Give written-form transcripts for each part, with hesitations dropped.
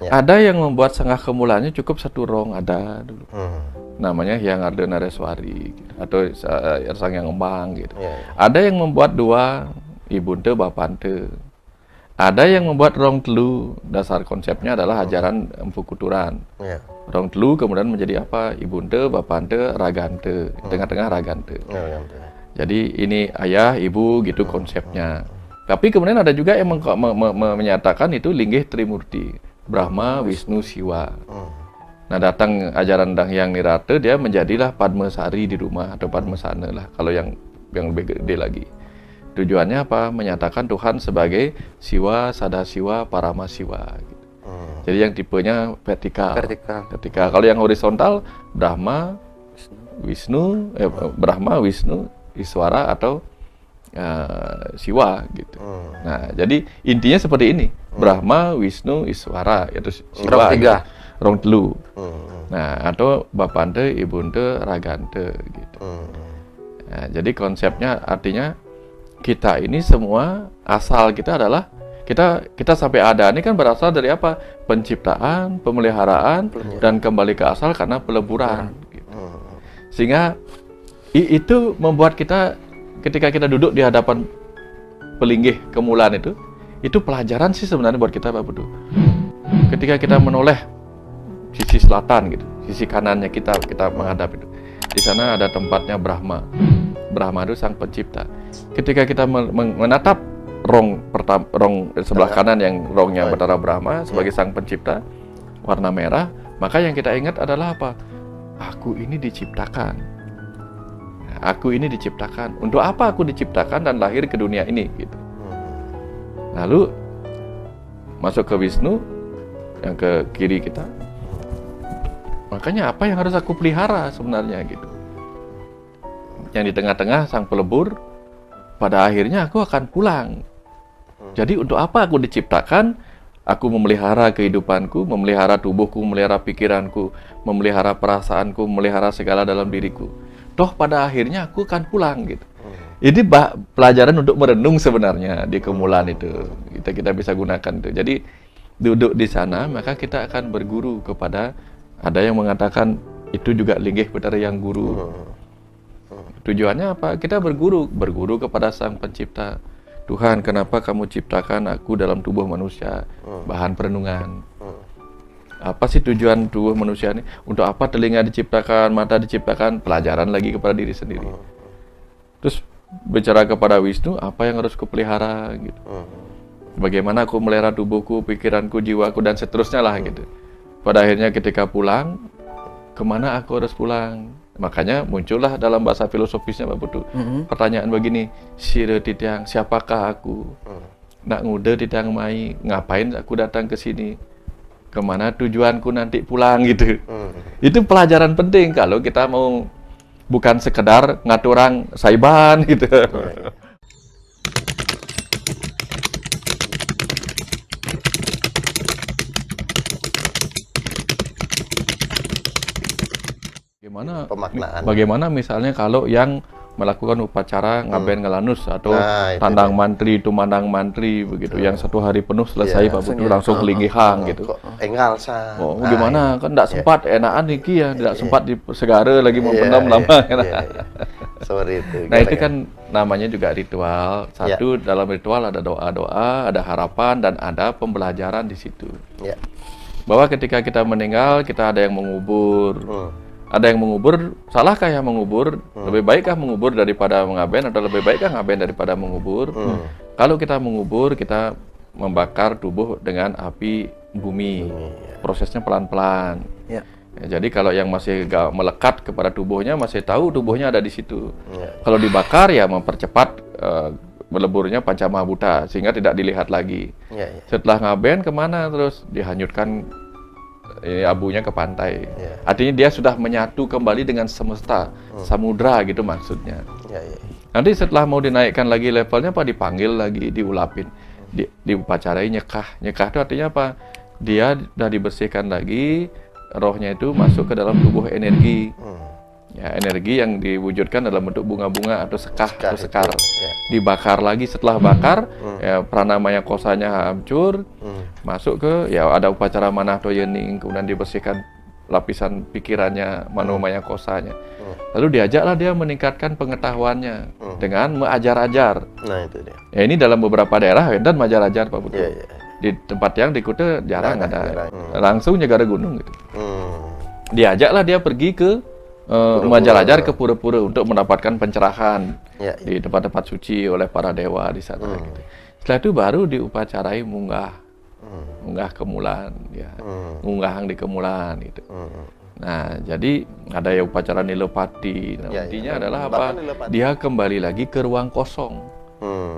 Ada yang membuat Sangga Kemulannya cukup satu rong, ada dulu. Namanya Hyang Arda Nareswari gitu. Atau Sang Yang Embang gitu. Ada yang membuat dua, Ibunte Bapante. Ada yang membuat rong telu, dasar konsepnya adalah ajaran Empu Kuturan. Rong telu kemudian menjadi apa? Ibunte, Bapante, Ragante, tengah-tengah Ragante. Jadi ini ayah, ibu gitu konsepnya. Tapi kemudian ada juga yang menyatakan itu linggih Trimurti, Brahma, Wisnu, Siwa. Nah datang ajaran Dang Hyang Nirata, dia menjadilah Padmasari di rumah atau Padmasana lah kalau yang lebih gede lagi. Tujuannya apa? Menyatakan Tuhan sebagai Siwa, Sadasiwa, Paramasiwa. Gitu. Jadi yang tipenya vertikal. Kalau yang horizontal Brahma, Wisnu, Iswara atau Siwa gitu. Nah, jadi intinya seperti ini. Brahma, Wisnu, Iswara yaitu Siwa. Rong telu. Nah, atau Bapante, Ibunte, Ragante gitu. Nah, jadi konsepnya artinya kita ini semua asal kita adalah kita sampai ada ini kan berasal dari apa? Penciptaan, pemeliharaan dan kembali ke asal karena peleburan gitu. Sehingga itu membuat kita ketika kita duduk di hadapan pelinggih kemulan itu pelajaran sih sebenarnya buat kita Pak Budu. Ketika kita menoleh sisi selatan gitu, sisi kanannya kita menghadap itu. Di sana ada tempatnya Brahma. Brahma itu sang pencipta. Ketika kita menatap rong sebelah kanan yang rongnya Batara Brahma sebagai sang pencipta warna merah, maka yang kita ingat adalah apa? Aku ini diciptakan. Aku ini diciptakan. Untuk apa aku diciptakan dan lahir ke dunia ini gitu. Lalu masuk ke Wisnu yang ke kiri kita. Makanya apa yang harus aku pelihara sebenarnya gitu. Yang di tengah-tengah sang pelebur, pada akhirnya aku akan pulang. Jadi untuk apa aku diciptakan? Aku memelihara kehidupanku, memelihara tubuhku, memelihara pikiranku, memelihara perasaanku, memelihara segala dalam diriku. Toh pada akhirnya aku akan pulang gitu. Ini pelajaran untuk merenung sebenarnya di kemulan itu. Kita bisa gunakan itu. Jadi duduk di sana maka kita akan berguru kepada, ada yang mengatakan itu juga linggih Betara yang guru. Tujuannya apa? Kita berguru kepada Sang Pencipta. Tuhan, kenapa kamu ciptakan aku dalam tubuh manusia? Bahan perenungan. Apa sih tujuan tubuh manusia ini? Untuk apa telinga diciptakan, mata diciptakan? Pelajaran lagi kepada diri sendiri. Terus bicara kepada Wisnu, apa yang harus kupelihara gitu. Bagaimana aku melihara tubuhku, pikiranku, jiwaku dan seterusnya lah gitu. Pada akhirnya ketika pulang, kemana aku harus pulang? Makanya muncullah dalam bahasa filosofisnya Pak Putu pertanyaan begini, Sire titiang, siapakah aku? Nak ngude titiang mai, ngapain aku datang ke sini? Kemana tujuanku nanti pulang gitu. Itu pelajaran penting kalau kita mau bukan sekedar ngaturang saiban gitu. Bagaimana misalnya kalau yang melakukan upacara ngaben ngelanus atau tandang mantri, tumandang mantri begitu, yang satu hari penuh selesai Pak Putu langsung kelinggihan gitu. Gimana kan tidak sempat enakan niki ya, tidak sempat di segara lagi mempendam lama. Nah itu kan namanya juga ritual. Satu dalam ritual ada doa-doa, ada harapan dan ada pembelajaran di situ. Bahwa ketika kita meninggal kita ada yang mengubur. Ada yang mengubur, salahkah yang mengubur? Lebih baikkah mengubur daripada mengaben atau lebih baikkah ngaben daripada mengubur? Kalau kita mengubur, kita membakar tubuh dengan api bumi. Prosesnya pelan-pelan. Jadi kalau yang masih melekat kepada tubuhnya, masih tahu tubuhnya ada di situ. Kalau dibakar ya mempercepat meleburnya Pancamahabhuta sehingga tidak dilihat lagi. Setelah ngaben kemana terus dihanyutkan abunya ke pantai. Artinya dia sudah menyatu kembali dengan semesta, samudra gitu maksudnya. Nanti setelah mau dinaikkan lagi levelnya apa dipanggil lagi, diulapin, diupacarai nyekah. Nyekah itu artinya apa? Dia sudah dibersihkan lagi, rohnya itu masuk ke dalam tubuh energi. Ya, energi yang diwujudkan dalam bentuk bunga-bunga atau sekah atau sekar. Dibakar lagi, setelah bakar ya pranamaya kosanya hancur, masuk ke ya ada upacara manah toyening, kemudian dibersihkan lapisan pikirannya, manomaya kosanya. Lalu diajaklah dia meningkatkan pengetahuannya dengan mengajar-ajar. Nah itu dia. Ya ini dalam beberapa daerah dan mengajar-ajar Pak Putu. Iya, iya. Di tempat yang di Kuta jarang ada. jarang. Langsung Nyegara Gunung gitu. Hmm. Diajaklah dia pergi ke mengajar-ajar ke pura-pura untuk mendapatkan pencerahan Ya, di tempat-tempat suci oleh para dewa di sana. Gitu. Setelah itu baru diupacarai munggah kemulan, ya, munggahang di kemulan gitu. Nah, jadi ada ya upacara Nilopati. Nah, Ya, intinya ya. adalah Bahkan apa? Nilopati. Dia kembali lagi ke ruang kosong,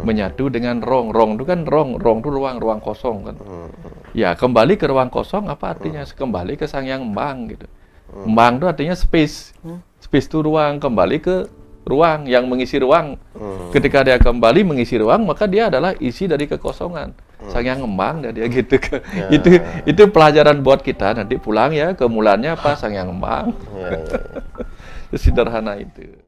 menyatu dengan rong. Rong itu kan rong itu ruang kosong kan. Ya, kembali ke ruang kosong apa artinya? Kembali ke Sang Yang Embang gitu. Embang itu artinya space. Space itu ruang, kembali ke ruang yang mengisi ruang. Ketika dia kembali mengisi ruang, maka dia adalah isi dari kekosongan. Sang Yang Embang dia gitu. Itu pelajaran buat kita nanti pulang ya, kemulannya apa Sang Yang Embang. Ya, ya, ya. Sederhana itu.